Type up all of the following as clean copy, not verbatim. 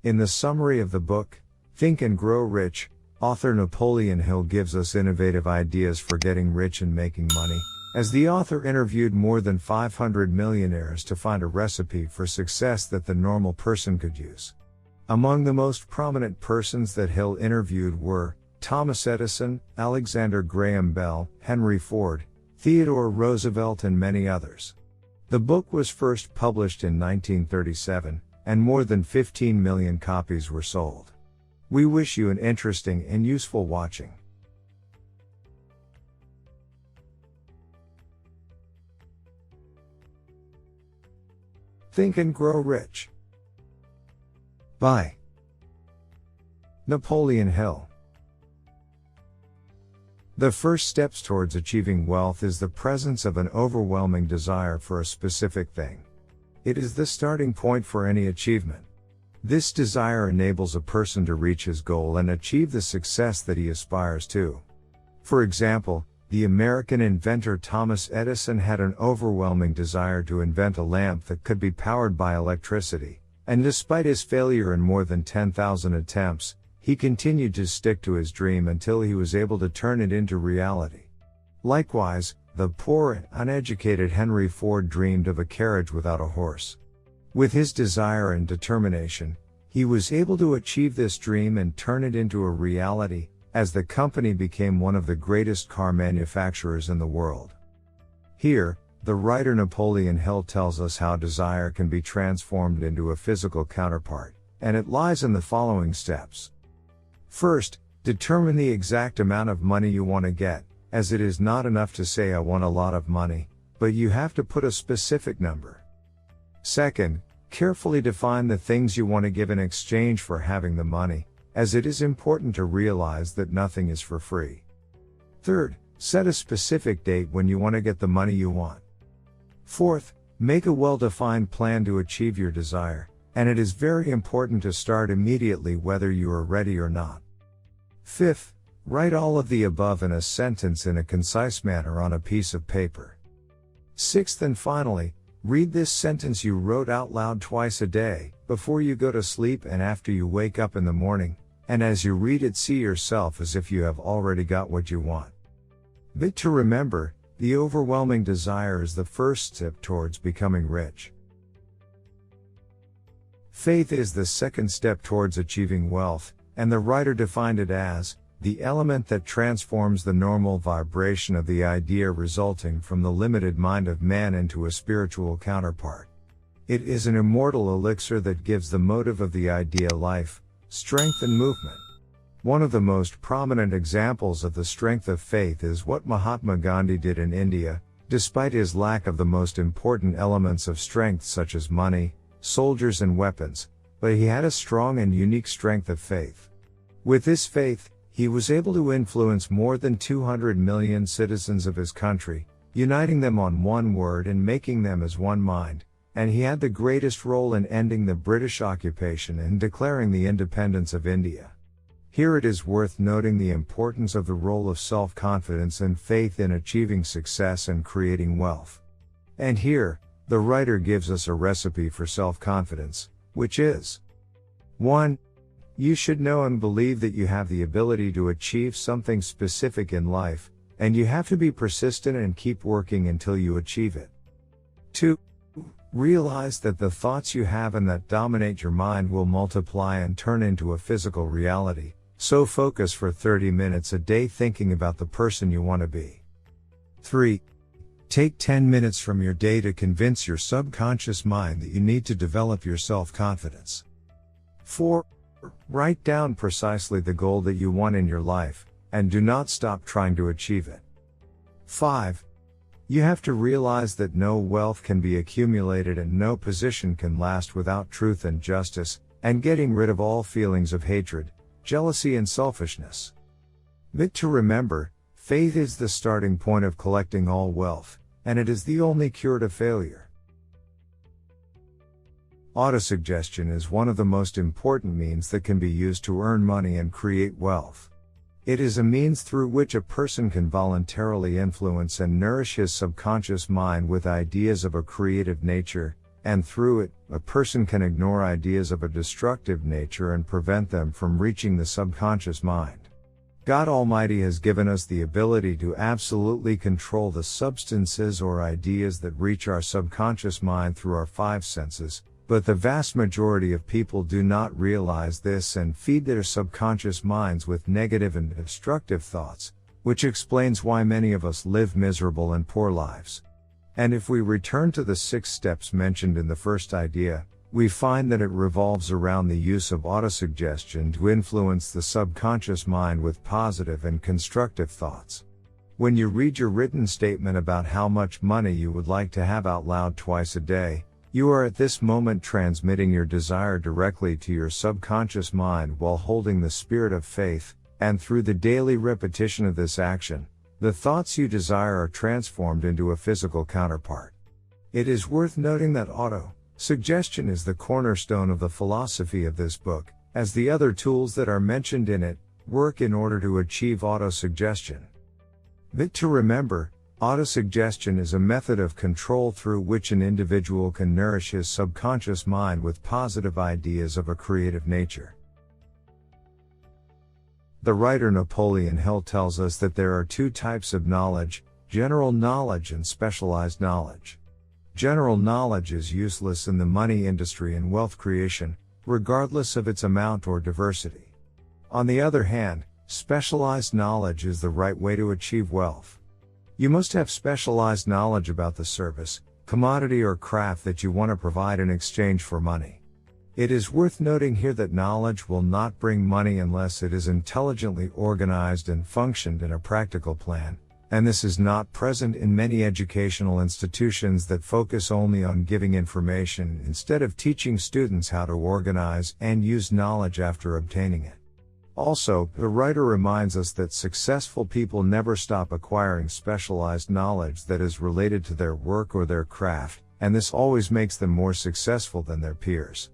In the summary of the book, Think and Grow Rich, author Napoleon Hill gives us innovative ideas for getting rich and making money, as the author interviewed more than 500 millionaires to find a recipe for success that the normal person could use. Among the most prominent persons that Hill interviewed were Thomas Edison, Alexander Graham Bell, Henry Ford, Theodore Roosevelt, and many others. The book was first published in 1937, and more than 15 million copies were sold. We wish you an interesting and useful watching. Think and Grow Rich by Napoleon Hill. The first steps towards achieving wealth is the presence of an overwhelming desire for a specific thing. It is the starting point for any achievement. This desire enables a person to reach his goal and achieve the success that he aspires to. For example, the American inventor Thomas Edison had an overwhelming desire to invent a lamp that could be powered by electricity, and despite his failure in more than 10,000 attempts, he continued to stick to his dream until he was able to turn it into reality. Likewise, the poor and uneducated Henry Ford dreamed of a carriage without a horse. With his desire and determination, he was able to achieve this dream and turn it into a reality, as the company became one of the greatest car manufacturers in the world. Here, the writer Napoleon Hill tells us how desire can be transformed into a physical counterpart, and it lies in the following steps. First, determine the exact amount of money you want to get, as it is not enough to say I want a lot of money, but you have to put a specific number. Second, carefully define the things you want to give in exchange for having the money, as it is important to realize that nothing is for free. Third, set a specific date when you want to get the money you want. Fourth, make a well-defined plan to achieve your desire, and it is very important to start immediately whether you are ready or not. Fifth, write all of the above in a sentence in a concise manner on a piece of paper. Sixth and finally, read this sentence you wrote out loud twice a day, before you go to sleep and after you wake up in the morning, and as you read it see yourself as if you have already got what you want. Bit to remember, the overwhelming desire is the first step towards becoming rich. Faith is the second step towards achieving wealth, and the writer defined it as the element that transforms the normal vibration of the idea resulting from the limited mind of man into a spiritual counterpart. It is an immortal elixir that gives the motive of the idea life, strength and movement. One of the most prominent examples of the strength of faith is what Mahatma Gandhi did in India, despite his lack of the most important elements of strength such as money, soldiers and weapons, but he had a strong and unique strength of faith. With this faith, he was able to influence more than 200 million citizens of his country, uniting them on one word and making them as one mind, and he had the greatest role in ending the British occupation and declaring the independence of India. Here it is worth noting the importance of the role of self-confidence and faith in achieving success and creating wealth. And here, the writer gives us a recipe for self-confidence, which is 1. You should know and believe that you have the ability to achieve something specific in life, and you have to be persistent and keep working until you achieve it. 2. Realize that the thoughts you have and that dominate your mind will multiply and turn into a physical reality, so focus for 30 minutes a day thinking about the person you want to be. 3. Take 10 minutes from your day to convince your subconscious mind that you need to develop your self-confidence. 4. Write down precisely the goal that you want in your life, and do not stop trying to achieve it. 5. You have to realize that no wealth can be accumulated and no position can last without truth and justice, and getting rid of all feelings of hatred, jealousy and selfishness. Bit to remember, faith is the starting point of collecting all wealth, and it is the only cure to failure. Autosuggestion is one of the most important means that can be used to earn money and create wealth. It is a means through which a person can voluntarily influence and nourish his subconscious mind with ideas of a creative nature, and through it, a person can ignore ideas of a destructive nature and prevent them from reaching the subconscious mind. God Almighty has given us the ability to absolutely control the substances or ideas that reach our subconscious mind through our five senses, but the vast majority of people do not realize this and feed their subconscious minds with negative and destructive thoughts, which explains why many of us live miserable and poor lives. And if we return to the 6 steps mentioned in the first idea, we find that it revolves around the use of autosuggestion to influence the subconscious mind with positive and constructive thoughts. When you read your written statement about how much money you would like to have out loud twice a day, you are at this moment transmitting your desire directly to your subconscious mind while holding the spirit of faith, and through the daily repetition of this action, the thoughts you desire are transformed into a physical counterpart. It is worth noting that autosuggestion is the cornerstone of the philosophy of this book, as the other tools that are mentioned in it work in order to achieve autosuggestion. But to remember, autosuggestion is a method of control through which an individual can nourish his subconscious mind with positive ideas of a creative nature. The writer Napoleon Hill tells us that there are 2 types of knowledge, general knowledge and specialized knowledge. General knowledge is useless in the money industry and wealth creation, regardless of its amount or diversity. On the other hand, specialized knowledge is the right way to achieve wealth. You must have specialized knowledge about the service, commodity or craft that you want to provide in exchange for money. It is worth noting here that knowledge will not bring money unless it is intelligently organized and functioned in a practical plan, and this is not present in many educational institutions that focus only on giving information instead of teaching students how to organize and use knowledge after obtaining it. Also, the writer reminds us that successful people never stop acquiring specialized knowledge that is related to their work or their craft, and this always makes them more successful than their peers.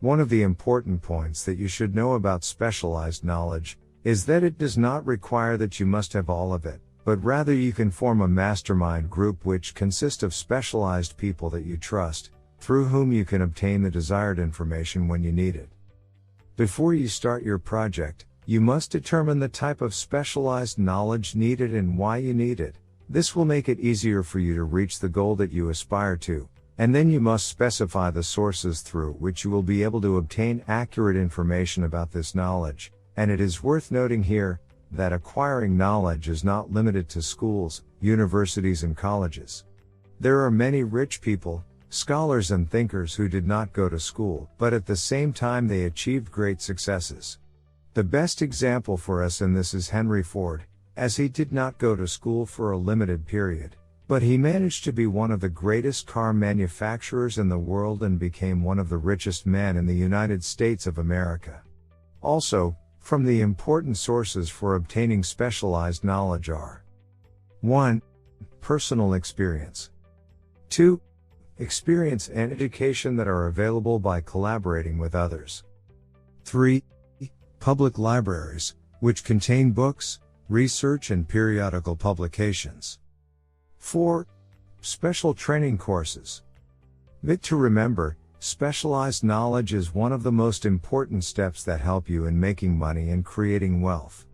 One of the important points that you should know about specialized knowledge is that it does not require that you must have all of it, but rather you can form a mastermind group which consists of specialized people that you trust, through whom you can obtain the desired information when you need it. Before you start your project, you must determine the type of specialized knowledge needed and why you need it. This will make it easier for you to reach the goal that you aspire to. And then you must specify the sources through which you will be able to obtain accurate information about this knowledge, and it is worth noting here, that acquiring knowledge is not limited to schools, universities and colleges. There are many rich people, scholars and thinkers who did not go to school, but at the same time they achieved great successes. The best example for us in this is Henry Ford, as he did not go to school for a limited period. But he managed to be one of the greatest car manufacturers in the world and became one of the richest men in the United States of America. Also, from the important sources for obtaining specialized knowledge are 1. Personal experience. 2. Experience and education that are available by collaborating with others. 3. Public libraries, which contain books, research and periodical publications. 4. Special training courses. But to remember, specialized knowledge is one of the most important steps that help you in making money and creating wealth.